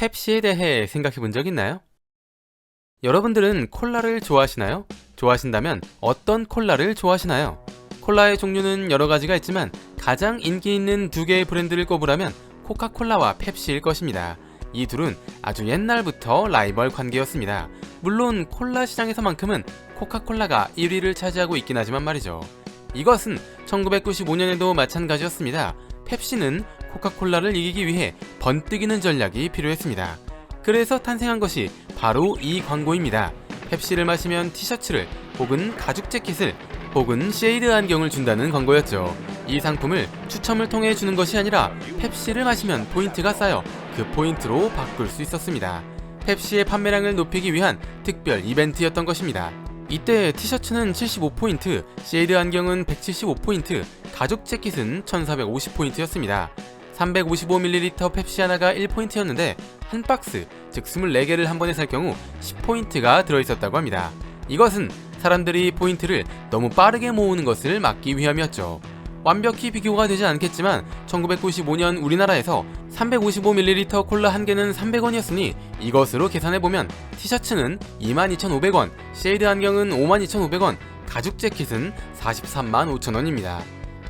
펩시에 대해 생각해 본 적 있나요? 여러분들은 콜라를 좋아하시나요? 좋아하신다면 어떤 콜라를 좋아하시나요? 콜라의 종류는 여러 가지가 있지만 가장 인기 있는 두 개의 브랜드를 꼽으라면 코카콜라와 펩시일 것입니다. 이 둘은 아주 옛날부터 라이벌 관계였습니다. 물론 콜라 시장에서만큼은 코카콜라가 1위를 차지하고 있긴 하지만 말이죠. 이것은 1995년에도 마찬가지였습니다. 펩시는 코카콜라를 이기기 위해 번뜩이는 전략이 필요했습니다. 그래서 탄생한 것이 바로 이 광고입니다. 펩시를 마시면 티셔츠를 혹은 가죽 재킷을 혹은 쉐이드 안경을 준다는 광고였죠. 이 상품을 추첨을 통해 주는 것이 아니라 펩시를 마시면 포인트가 쌓여 그 포인트로 바꿀 수 있었습니다. 펩시의 판매량을 높이기 위한 특별 이벤트였던 것입니다. 이때 티셔츠는 75포인트, 쉐이드 안경은 175포인트, 가죽 재킷은 1450포인트였습니다. 355ml 펩시 하나가 1포인트였는데 한 박스, 즉 24개를 한 번에 살 경우 10포인트가 들어있었다고 합니다. 이것은 사람들이 포인트를 너무 빠르게 모으는 것을 막기 위함이었죠. 완벽히 비교가 되지 않겠지만 1995년 우리나라에서 355ml 콜라 한 개는 300원이었으니 이것으로 계산해보면 티셔츠는 22,500원, 쉐이드 안경은 52,500원, 가죽 재킷은 43만 5천원입니다.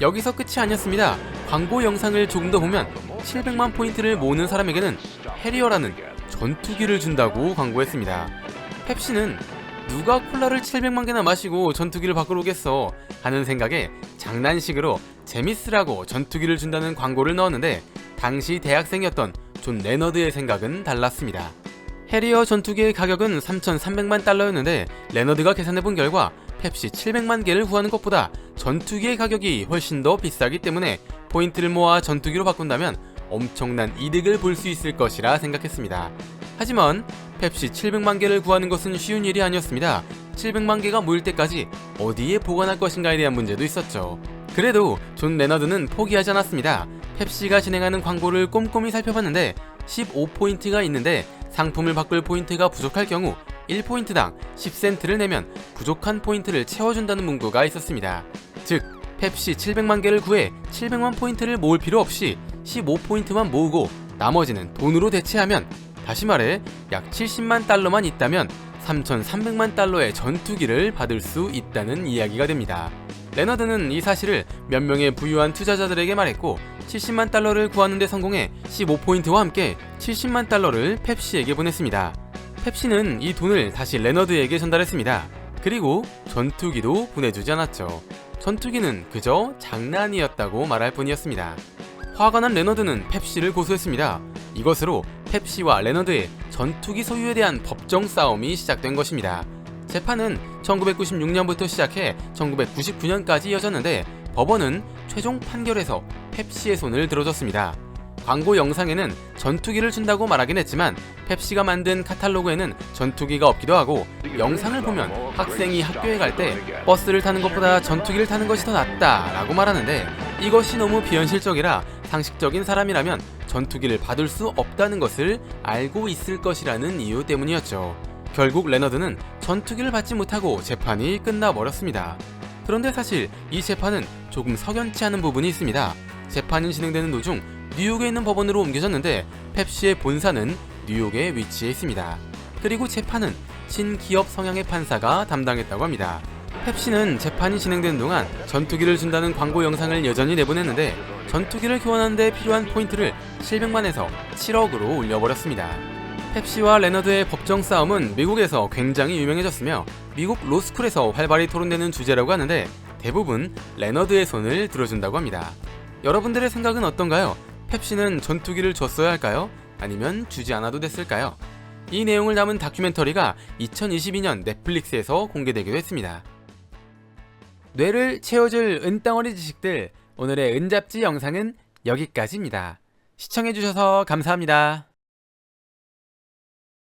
여기서 끝이 아니었습니다. 광고 영상을 조금 더 보면 700만 포인트를 모으는 사람에게는 해리어라는 전투기를 준다고 광고했습니다. 펩시는 누가 콜라를 700만 개나 마시고 전투기를 바꾸러 오겠어 하는 생각에 장난식으로 재밌으라고 전투기를 준다는 광고를 넣었는데 당시 대학생이었던 존 레너드의 생각은 달랐습니다. 해리어 전투기의 가격은 3,300만 달러였는데 레너드가 계산해본 결과 펩시 700만 개를 구하는 것보다 전투기의 가격이 훨씬 더 비싸기 때문에 포인트를 모아 전투기로 바꾼다면 엄청난 이득을 볼 수 있을 것이라 생각했습니다. 하지만 펩시 700만 개를 구하는 것은 쉬운 일이 아니었습니다. 700만 개가 모일 때까지 어디에 보관할 것인가에 대한 문제도 있었죠. 그래도 존 레너드는 포기하지 않았습니다. 펩시가 진행하는 광고를 꼼꼼히 살펴봤는데 15포인트가 있는데 상품을 바꿀 포인트가 부족할 경우 1포인트당 10센트를 내면 부족한 포인트를 채워준다는 문구가 있었습니다. 즉, 펩시 700만 개를 구해 700만 포인트를 모을 필요 없이 15포인트만 모으고 나머지는 돈으로 대체하면, 다시 말해 약 70만 달러만 있다면 3,300만 달러의 전투기를 받을 수 있다는 이야기가 됩니다. 레너드는 이 사실을 몇 명의 부유한 투자자들에게 말했고 70만 달러를 구하는 데 성공해 15포인트와 함께 70만 달러를 펩시에게 보냈습니다. 펩시는 이 돈을 다시 레너드에게 전달했습니다. 그리고 전투기도 보내주지 않았죠. 전투기는 그저 장난이었다고 말할 뿐이었습니다. 화가 난 레너드는 펩시를 고소했습니다. 이것으로 펩시와 레너드의 전투기 소유에 대한 법정 싸움이 시작된 것입니다. 재판은 1996년부터 시작해 1999년까지 이어졌는데 법원은 최종 판결에서 펩시의 손을 들어줬습니다. 광고 영상에는 전투기를 준다고 말하긴 했지만 펩시가 만든 카탈로그에는 전투기가 없기도 하고, 영상을 보면 학생이 학교에 갈 때 버스를 타는 것보다 전투기를 타는 것이 더 낫다 라고 말하는데 이것이 너무 비현실적이라 상식적인 사람이라면 전투기를 받을 수 없다는 것을 알고 있을 것이라는 이유 때문이었죠. 결국 레너드는 전투기를 받지 못하고 재판이 끝나버렸습니다. 그런데 사실 이 재판은 조금 석연치 않은 부분이 있습니다. 재판이 진행되는 도중 뉴욕에 있는 법원으로 옮겨졌는데 펩시의 본사는 뉴욕에 위치해 있습니다. 그리고 재판은 친기업 성향의 판사가 담당했다고 합니다. 펩시는 재판이 진행되는 동안 전투기를 준다는 광고 영상을 여전히 내보냈는데 전투기를 교환하는 데 필요한 포인트를 700만에서 7억으로 올려버렸습니다. 펩시와 레너드의 법정 싸움은 미국에서 굉장히 유명해졌으며 미국 로스쿨에서 활발히 토론되는 주제라고 하는데 대부분 레너드의 손을 들어준다고 합니다. 여러분들의 생각은 어떤가요? 펩시는 전투기를 줬어야 할까요? 아니면 주지 않아도 됐을까요? 이 내용을 담은 다큐멘터리가 2022년 넷플릭스에서 공개되기도 했습니다. 뇌를 채워줄 은덩어리 지식들, 오늘의 은잡지 영상은 여기까지입니다. 시청해주셔서 감사합니다.